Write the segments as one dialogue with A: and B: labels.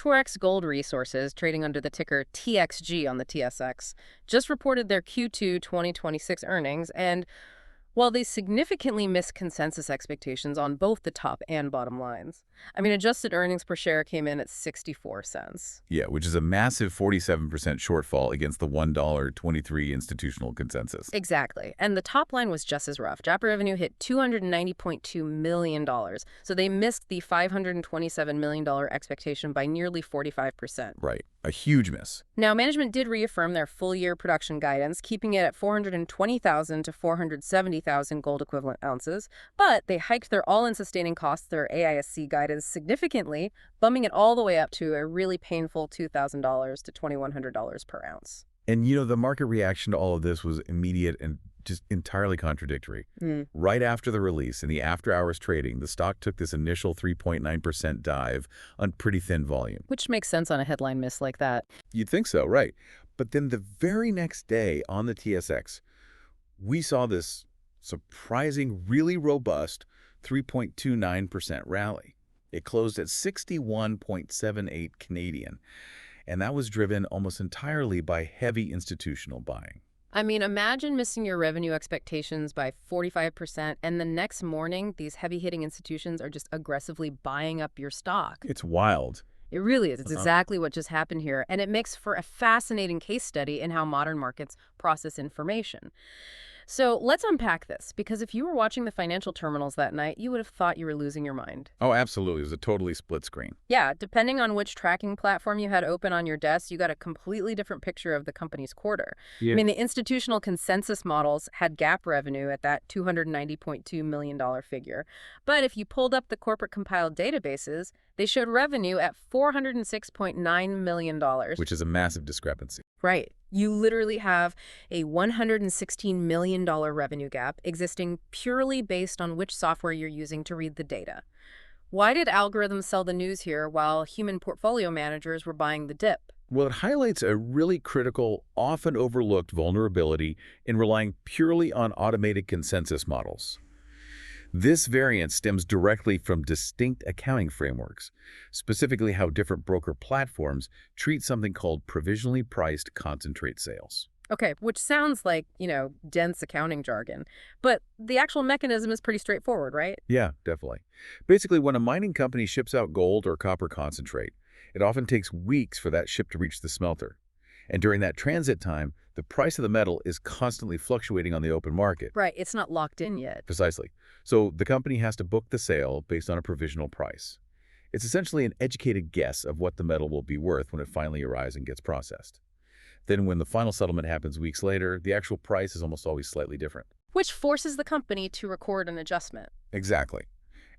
A: Torex Gold Resources, trading under the ticker TXG on the TSX, just reported their Q2 2026 earnings, and while they significantly missed consensus expectations on both the top and bottom lines. Adjusted earnings per share came in at 64 cents.
B: Yeah, which is a massive 47% shortfall against the $1.23 institutional consensus.
A: Exactly. And the top line was just as rough. JAP revenue hit $290.2 million. So they missed the $527 million expectation by nearly 45%.
B: Right. A huge miss.
A: Now, management did reaffirm their full-year production guidance, keeping it at 420,000 to 470,000 gold equivalent ounces, but they hiked their all-in sustaining costs, their AISC guidance, significantly, bumping it all the way up to a really painful $2,000 to $2,100 per ounce.
B: And, the market reaction to all of this was immediate and just entirely contradictory. Right after the release, in the after-hours trading, the stock took this initial 3.9% dive on pretty thin volume.
A: Which makes sense on a headline miss like that.
B: You'd think so, right? But then the very next day on the TSX, we saw this surprising, really robust 3.29% rally. It closed at 61.78 Canadian, and that was driven almost entirely by heavy institutional buying.
A: Imagine missing your revenue expectations by 45%, and the next morning, these heavy-hitting institutions are just aggressively buying up your stock.
B: It's wild.
A: It really is. It's exactly what just happened here, and it makes for a fascinating case study in how modern markets process information. So let's unpack this, because if you were watching the financial terminals that night, you would have thought you were losing your mind.
B: Oh, absolutely. It was a totally split screen.
A: Yeah, depending on which tracking platform you had open on your desk, you got a completely different picture of the company's quarter.
B: Yeah.
A: The institutional consensus models had GAAP revenue at that $290.2 million figure. But if you pulled up the corporate compiled databases, they showed revenue at $406.9 million.
B: Which is a massive discrepancy.
A: Right. You literally have a $116 million revenue gap existing purely based on which software you're using to read the data. Why did algorithms sell the news here while human portfolio managers were buying the dip?
B: Well, it highlights a really critical, often overlooked vulnerability in relying purely on automated consensus models. This variance stems directly from distinct accounting frameworks, specifically how different broker platforms treat something called provisionally priced concentrate sales.
A: Okay, which sounds like, dense accounting jargon. But the actual mechanism is pretty straightforward, right?
B: Yeah, definitely. Basically, when a mining company ships out gold or copper concentrate, it often takes weeks for that ship to reach the smelter. And during that transit time, the price of the metal is constantly fluctuating on the open market.
A: Right, it's not locked in yet.
B: Precisely. So the company has to book the sale based on a provisional price. It's essentially an educated guess of what the metal will be worth when it finally arrives and gets processed. Then when the final settlement happens weeks later, the actual price is almost always slightly different.
A: Which forces the company to record an adjustment.
B: Exactly.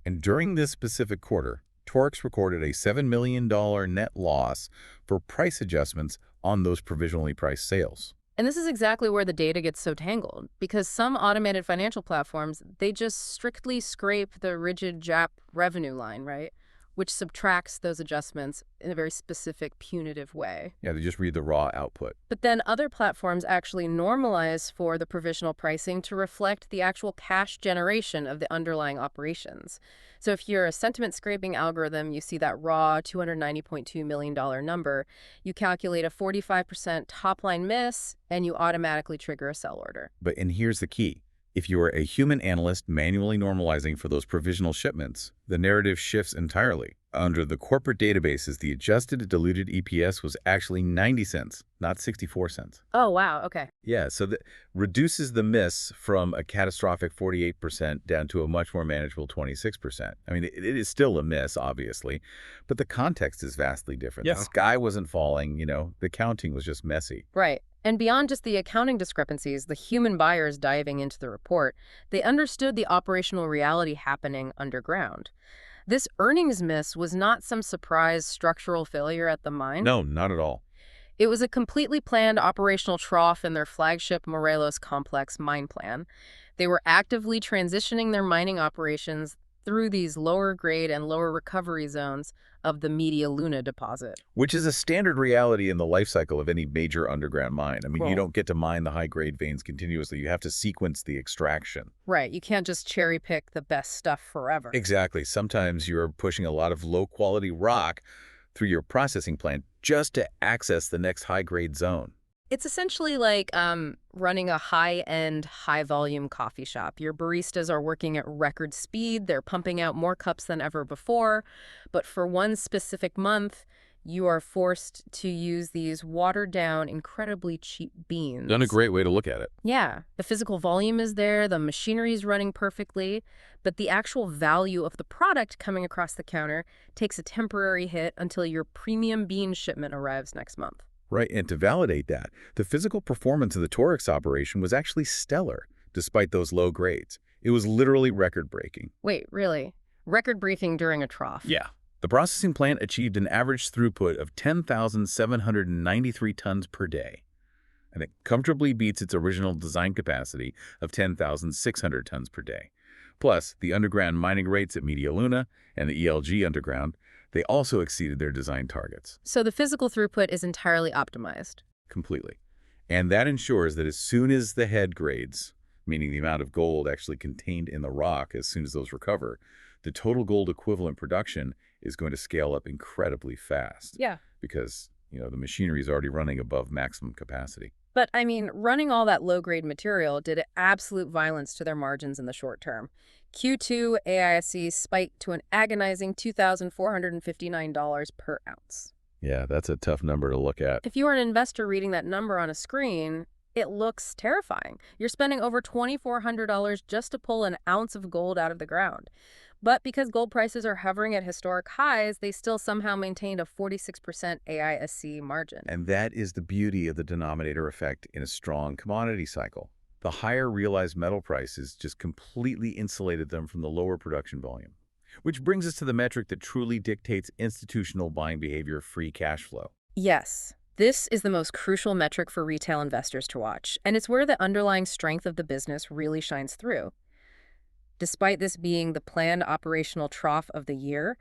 B: And during this specific quarter, Torex recorded a $7 million net loss for price adjustments on those provisionally priced sales.
A: And this is exactly where the data gets so tangled, because some automated financial platforms, they just strictly scrape the rigid JAP revenue line, right? Which subtracts those adjustments in a very specific punitive way.
B: Yeah, they just read the raw output.
A: But then other platforms actually normalize for the provisional pricing to reflect the actual cash generation of the underlying operations. So if you're a sentiment scraping algorithm, you see that raw $290.2 million number, you calculate a 45% top-line miss, and you automatically trigger a sell order.
B: And here's the key. If you are a human analyst manually normalizing for those provisional shipments, the narrative shifts entirely. Under the corporate databases, the adjusted diluted EPS was actually 90 cents, not 64 cents.
A: Oh, wow. Okay.
B: Yeah, so that reduces the miss from a catastrophic 48% down to a much more manageable 26%. It is still a miss, obviously, but the context is vastly different. Yeah. The sky wasn't falling, the counting was just messy.
A: Right. And beyond just the accounting discrepancies, the human buyers diving into the report, they understood the operational reality happening underground. This earnings miss was not some surprise structural failure at the mine.
B: No, not at all.
A: It was a completely planned operational trough in their flagship Morelos Complex mine plan. They were actively transitioning their mining operations through these lower grade and lower recovery zones of the Media Luna deposit.
B: Which is a standard reality in the life cycle of any major underground mine.
A: Cool.
B: You don't get to mine the high-grade veins continuously. You have to sequence the extraction.
A: Right. You can't just cherry pick the best stuff forever.
B: Exactly. Sometimes you're pushing a lot of low-quality rock through your processing plant just to access the next high-grade zone.
A: It's essentially like running a high-end, high-volume coffee shop. Your baristas are working at record speed. They're pumping out more cups than ever before. But for one specific month, you are forced to use these watered-down, incredibly cheap
B: Done a
A: beans.
B: great way to look at it.
A: Yeah, the physical volume is there, the machinery is running perfectly, but the actual value of the product coming across the counter takes a temporary hit until your premium bean shipment arrives next month.
B: Right, and to validate that, the physical performance of the Torex operation was actually stellar, despite those low grades. It was literally record-breaking.
A: Wait, really? Record breaking during a trough?
B: Yeah. The processing plant achieved an average throughput of 10,793 tons per day, and it comfortably beats its original design capacity of 10,600 tons per day. Plus, the underground mining rates at Media Luna and the ELG underground, they also exceeded their design targets
A: So the physical throughput is entirely optimized.
B: completely. And that ensures that as soon as the head grades, meaning the amount of gold actually contained in the rock as soon as those recover, the total gold equivalent production is going to scale up incredibly fast
A: Yeah.
B: because, the machinery is already running above maximum capacity.
A: But, I mean, running all that low-grade material did absolute violence to their margins in the short term. Q2 AISC spiked to an agonizing $2,459 per ounce.
B: Yeah, that's a tough number to look at.
A: If you are an investor reading that number on a screen, it looks terrifying. You're spending over $2,400 just to pull an ounce of gold out of the ground. But because gold prices are hovering at historic highs, they still somehow maintained a 46% AISC margin.
B: And that is the beauty of the denominator effect in a strong commodity cycle. The higher realized metal prices just completely insulated them from the lower production volume. Which brings us to the metric that truly dictates institutional buying behavior, free cash flow.
A: Yes, this is the most crucial metric for retail investors to watch, and it's where the underlying strength of the business really shines through. Despite this being the planned operational trough of the year,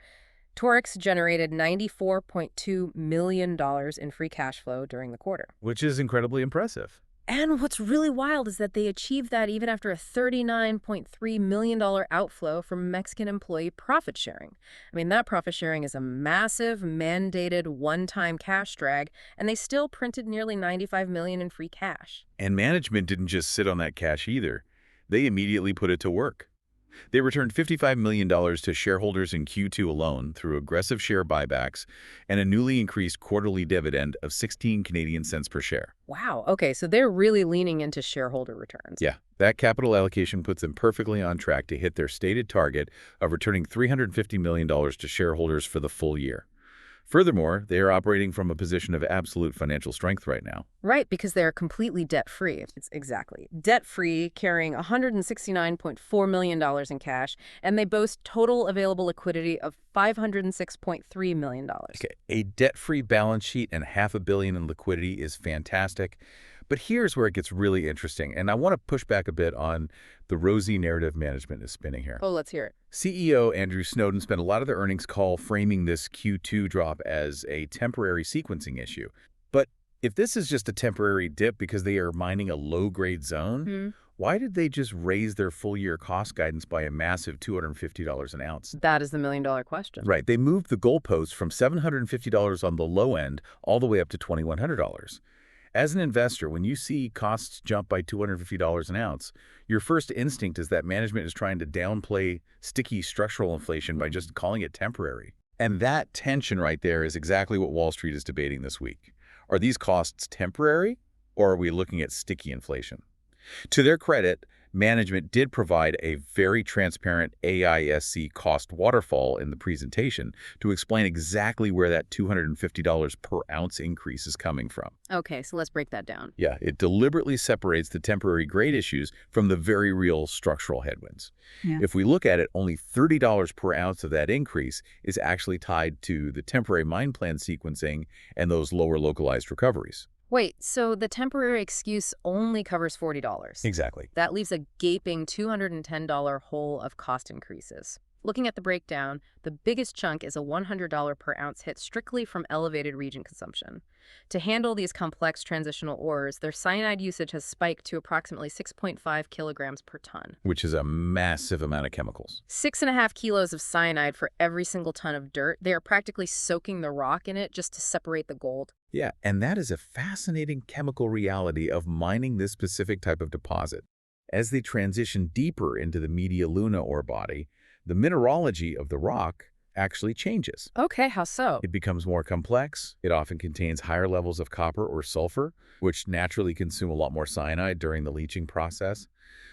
A: Torex generated $94.2 million in free cash flow during the quarter.
B: Which is incredibly impressive.
A: And what's really wild is that they achieved that even after a $39.3 million outflow from Mexican employee profit sharing. I mean, that profit sharing is a massive, mandated, one-time cash drag, and they still printed nearly $95 million in free cash.
B: And management didn't just sit on that cash either. They immediately put it to work. They returned $55 million to shareholders in Q2 alone through aggressive share buybacks and a newly increased quarterly dividend of 16 Canadian cents per share.
A: Wow, okay, so they're really leaning into shareholder returns.
B: Yeah, that capital allocation puts them perfectly on track to hit their stated target of returning $350 million to shareholders for the full year. Furthermore, they are operating from a position of absolute financial strength right now.
A: Right, because they're completely debt-free. It's exactly. Debt-free, carrying $169.4 million in cash, and they boast total available liquidity of $506.3 million.
B: Okay, a debt-free balance sheet and $500 million in liquidity is fantastic. But here's where it gets really interesting, and I want to push back a bit on the rosy narrative management is spinning here.
A: Oh, let's hear it.
B: CEO Andrew Snowden spent a lot of the earnings call framing this Q2 drop as a temporary sequencing issue. But if this is just a temporary dip because they are mining a low-grade zone, why did they just raise their full-year cost guidance by a massive $250 an ounce?
A: That is the million-dollar question.
B: Right. They moved the goalpost from $750 on the low end all the way up to $2,100. As an investor, when you see costs jump by $250 an ounce, your first instinct is that management is trying to downplay sticky structural inflation by just calling it temporary. And that tension right there is exactly what Wall Street is debating this week. Are these costs temporary, or are we looking at sticky inflation? To their credit, management did provide a very transparent AISC cost waterfall in the presentation to explain exactly where that $250 per ounce increase is coming from.
A: Okay, so let's break that down.
B: Yeah, it deliberately separates the temporary grade issues from the very real structural headwinds.
A: Yeah.
B: If we look at it, only $30 per ounce of that increase is actually tied to the temporary mine plan sequencing and those lower localized recoveries.
A: Wait, so the temporary excuse only covers $40?
B: Exactly.
A: That leaves a gaping $210 hole of cost increases. Looking at the breakdown, the biggest chunk is a $100 per ounce hit strictly from elevated region consumption. To handle these complex transitional ores, their cyanide usage has spiked to approximately 6.5 kilograms per ton.
B: Which is a massive amount of chemicals.
A: 6.5 kilos of cyanide for every single ton of dirt. They are practically soaking the rock in it just to separate the gold.
B: Yeah, and that is a fascinating chemical reality of mining this specific type of deposit. As they transition deeper into the Media Luna ore body, the mineralogy of the rock actually changes.
A: Okay, how so?
B: It becomes more complex. It often contains higher levels of copper or sulfur, which naturally consume a lot more cyanide during the leaching process.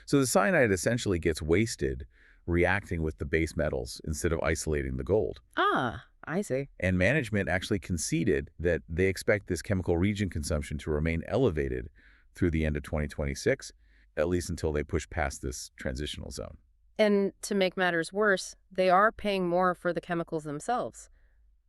B: So the cyanide essentially gets wasted, reacting with the base metals instead of isolating the gold.
A: Ah, I see.
B: And management actually conceded that they expect this chemical region consumption to remain elevated through the end of 2026, at least until they push past this transitional zone.
A: And to make matters worse, they are paying more for the chemicals themselves.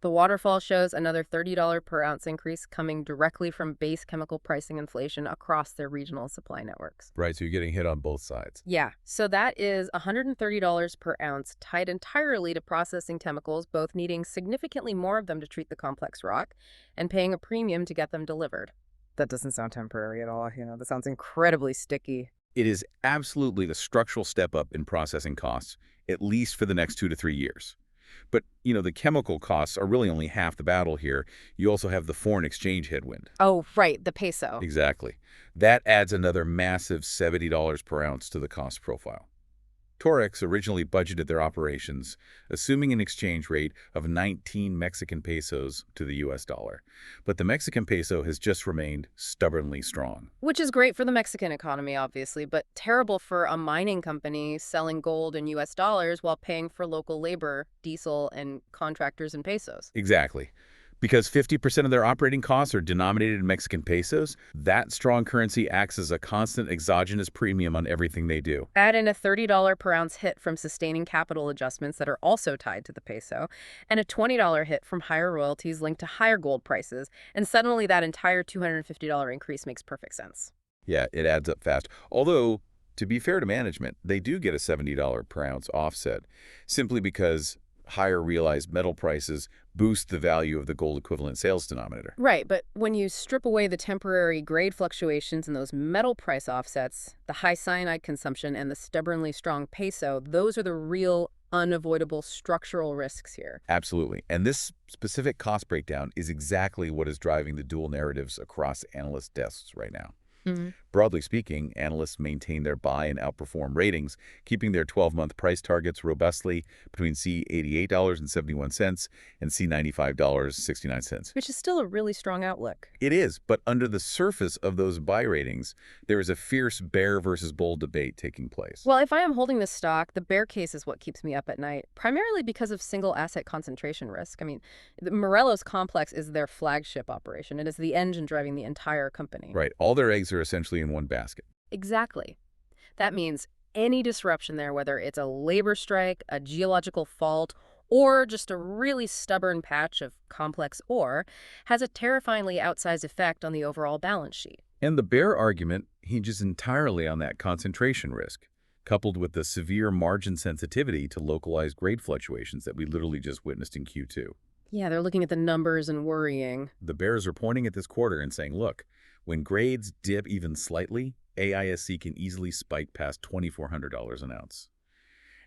A: The waterfall shows another $30 per ounce increase coming directly from base chemical pricing inflation across their regional supply networks.
B: Right, so you're getting hit on both sides.
A: Yeah, so that is $130 per ounce tied entirely to processing chemicals, both needing significantly more of them to treat the complex rock and paying a premium to get them delivered. That doesn't sound temporary at all. That sounds incredibly sticky.
B: It is absolutely a structural step up in processing costs, at least for the next 2 to 3 years. But, the chemical costs are really only half the battle here. You also have the foreign exchange headwind.
A: Oh, right, the peso.
B: Exactly. That adds another massive $70 per ounce to the cost profile. Torex originally budgeted their operations, assuming an exchange rate of 19 Mexican pesos to the US dollar. But the Mexican peso has just remained stubbornly strong.
A: Which is great for the Mexican economy, obviously, but terrible for a mining company selling gold in US dollars while paying for local labor, diesel, and contractors in pesos.
B: Exactly. Because 50% of their operating costs are denominated in Mexican pesos, that strong currency acts as a constant exogenous premium on everything they do.
A: Add in a $30 per ounce hit from sustaining capital adjustments that are also tied to the peso, and a $20 hit from higher royalties linked to higher gold prices, and suddenly that entire $250 increase makes perfect sense.
B: Yeah, it adds up fast. Although, to be fair to management, they do get a $70 per ounce offset, simply because higher realized metal prices boost the value of the gold equivalent sales denominator.
A: Right, but when you strip away the temporary grade fluctuations and those metal price offsets, the high cyanide consumption and the stubbornly strong peso, those are the real unavoidable structural risks here.
B: Absolutely. And this specific cost breakdown is exactly what is driving the dual narratives across analyst desks right now.
A: Mhm.
B: Broadly speaking, analysts maintain their buy and outperform ratings, keeping their 12-month price targets robustly between C$88.71 and C$95.69.
A: Which is still a really strong outlook.
B: It is, but under the surface of those buy ratings, there is a fierce bear versus bull debate taking place.
A: Well, if I am holding this stock, the bear case is what keeps me up at night, primarily because of single asset concentration risk. The Morelos complex is their flagship operation. It is the engine driving the entire company.
B: Right, all their eggs are essentially in one basket.
A: Exactly. That means any disruption there, whether it's a labor strike, a geological fault, or just a really stubborn patch of complex ore, has a terrifyingly outsized effect on the overall balance sheet.
B: And the bear argument hinges entirely on that concentration risk, coupled with the severe margin sensitivity to localized grade fluctuations that we literally just witnessed in Q2.
A: Yeah, they're looking at the numbers and worrying.
B: The bears are pointing at this quarter and saying, look, when grades dip even slightly, AISC can easily spike past $2,400 an ounce.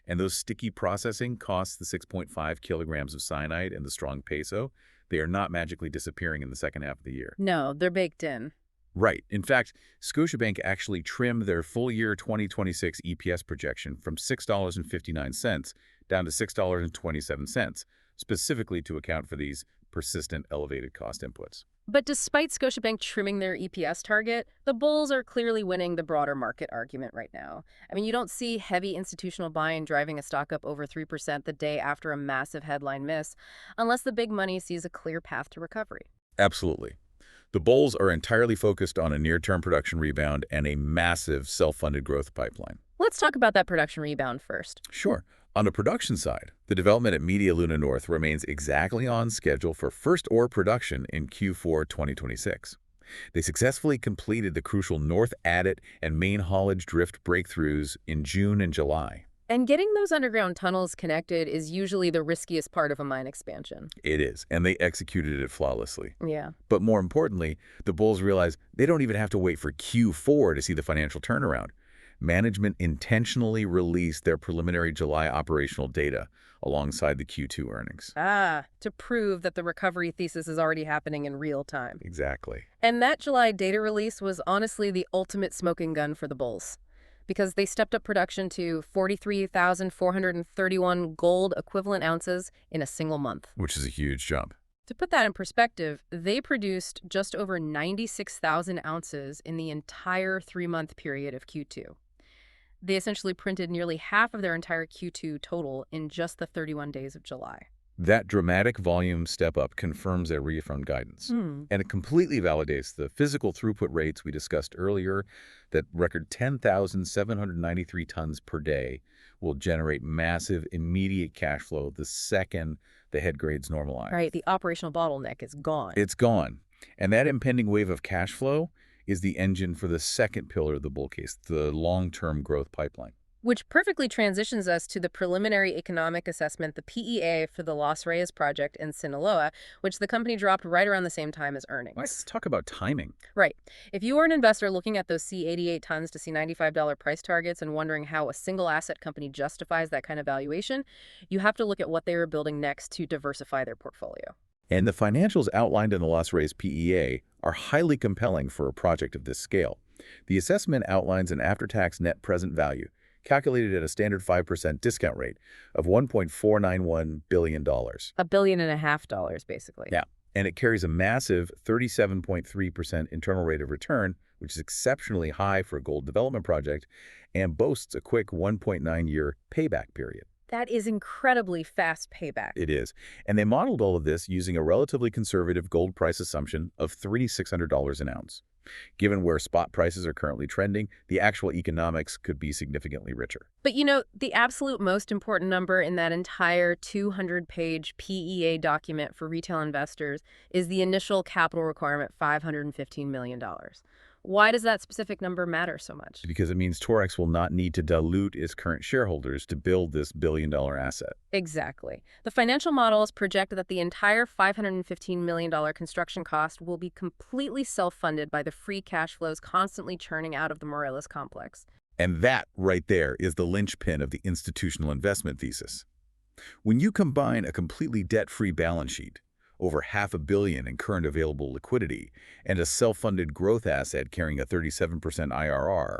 B: And those sticky processing costs, the 6.5 kilograms of cyanide and the strong peso, they are not magically disappearing in the second half of the year.
A: No, they're baked in.
B: Right. In fact, Scotiabank actually trimmed their full-year 2026 EPS projection from $6.59 down to $6.27, specifically to account for these persistent elevated cost inputs.
A: But despite Scotiabank trimming their EPS target, the bulls are clearly winning the broader market argument right now. You don't see heavy institutional buying driving a stock up over 3% the day after a massive headline miss, unless the big money sees a clear path to recovery.
B: Absolutely. The bulls are entirely focused on a near-term production rebound and a massive self-funded growth pipeline.
A: Let's talk about that production rebound first.
B: Sure. On the production side, the development at Media Luna North remains exactly on schedule for first ore production in Q4 2026. They successfully completed the crucial North Adit and main haulage drift breakthroughs in June and July.
A: And getting those underground tunnels connected is usually the riskiest part of a mine expansion.
B: It is, and they executed it flawlessly.
A: Yeah.
B: But more importantly, the Bulls realize they don't even have to wait for Q4 to see the financial turnaround. Management intentionally released their preliminary July operational data alongside the Q2 earnings.
A: Ah, to prove that the recovery thesis is already happening in real time.
B: Exactly.
A: And that July data release was honestly the ultimate smoking gun for the Bulls, because they stepped up production to 43,431 gold equivalent ounces in a single month.
B: Which is a huge jump.
A: To put that in perspective, they produced just over 96,000 ounces in the entire 3-month period of Q2. They essentially printed nearly half of their entire Q2 total in just the 31 days of July.
B: That dramatic volume step-up confirms their reaffirmed guidance. And it completely validates the physical throughput rates we discussed earlier, that record 10,793 tons per day will generate massive immediate cash flow the second the head grades normalize.
A: Right, the operational bottleneck is gone.
B: It's gone. And that impending wave of cash flow is the engine for the second pillar of the bull case, the long-term growth pipeline.
A: Which perfectly transitions us to the preliminary economic assessment, the PEA, for the Los Reyes project in Sinaloa, which the company dropped right around the same time as earnings.
B: Let's talk about timing.
A: Right. If you are an investor looking at those C88 tons to C95 price targets and wondering how a single asset company justifies that kind of valuation, you have to look at what they are building next to diversify their portfolio.
B: And the financials outlined in the Los Reyes PEA are highly compelling for a project of this scale. The assessment outlines an after-tax net present value, calculated at a standard 5% discount rate of $1.491 billion.
A: $1.5 billion, basically.
B: Yeah, and it carries a massive 37.3% internal rate of return, which is exceptionally high for a gold development project, and boasts a quick 1.9-year payback period.
A: That is incredibly fast payback.
B: It is. And they modeled all of this using a relatively conservative gold price assumption of $3,600 an ounce. Given where spot prices are currently trending, the actual economics could be significantly richer.
A: But the absolute most important number in that entire 200-page PEA document for retail investors is the initial capital requirement, $515 million. Why does that specific number matter so much?
B: Because it means Torex will not need to dilute its current shareholders to build this billion-dollar asset.
A: Exactly. The financial models project that the entire $515 million construction cost will be completely self-funded by the free cash flows constantly churning out of the Morelos complex.
B: And that, right there, is the linchpin of the institutional investment thesis. When you combine a completely debt-free balance sheet, over $500 million in current available liquidity, and a self-funded growth asset carrying a 37% IRR,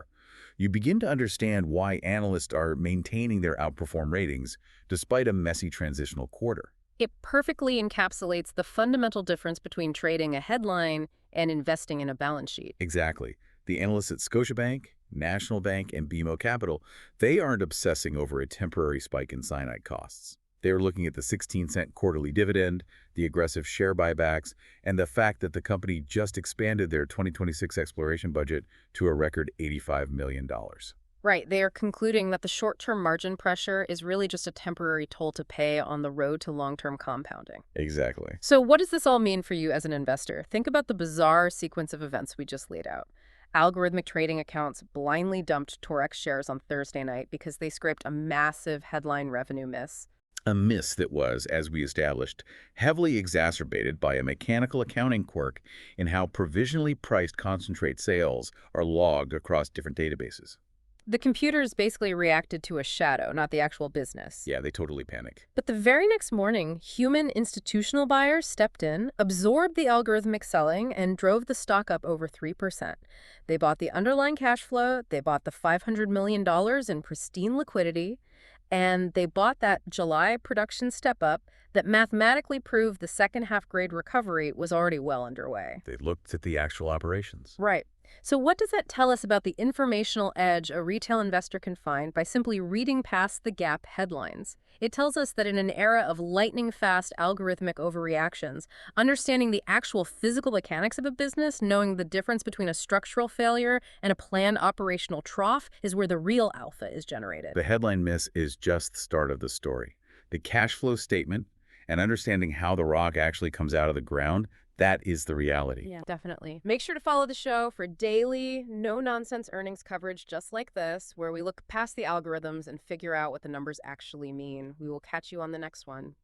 B: you begin to understand why analysts are maintaining their outperform ratings despite a messy transitional quarter.
A: It perfectly encapsulates the fundamental difference between trading a headline and investing in a balance sheet.
B: Exactly. The analysts at Scotiabank, National Bank, and BMO Capital, they aren't obsessing over a temporary spike in cyanide costs. They are looking at the 16-cent quarterly dividend, the aggressive share buybacks, and the fact that the company just expanded their 2026 exploration budget to a record $85 million.
A: Right. They are concluding that the short-term margin pressure is really just a temporary toll to pay on the road to long-term compounding.
B: Exactly.
A: So what does this all mean for you as an investor? Think about the bizarre sequence of events we just laid out. Algorithmic trading accounts blindly dumped Torex shares on Thursday night because they scraped a massive headline revenue miss.
B: A miss that was, as we established, heavily exacerbated by a mechanical accounting quirk in how provisionally priced concentrate sales are logged across different databases.
A: The computers basically reacted to a shadow, not the actual business.
B: Yeah, they totally panic.
A: But the very next morning, human institutional buyers stepped in, absorbed the algorithmic selling, and drove the stock up over 3%. They bought the underlying cash flow, they bought the $500 million in pristine liquidity, and they bought that July production step-up that mathematically proved the second-half grade recovery was already well underway.
B: They looked at the actual operations.
A: Right. So what does that tell us about the informational edge a retail investor can find by simply reading past the gap headlines? It tells us that in an era of lightning-fast algorithmic overreactions, understanding the actual physical mechanics of a business, knowing the difference between a structural failure and a planned operational trough, is where the real alpha is generated.
B: The headline miss is just the start of the story. The cash flow statement and understanding how the rock actually comes out of the ground, That is the reality.
A: Yeah, definitely. Make sure to follow the show for daily, no-nonsense earnings coverage just like this, where we look past the algorithms and figure out what the numbers actually mean. We will catch you on the next one.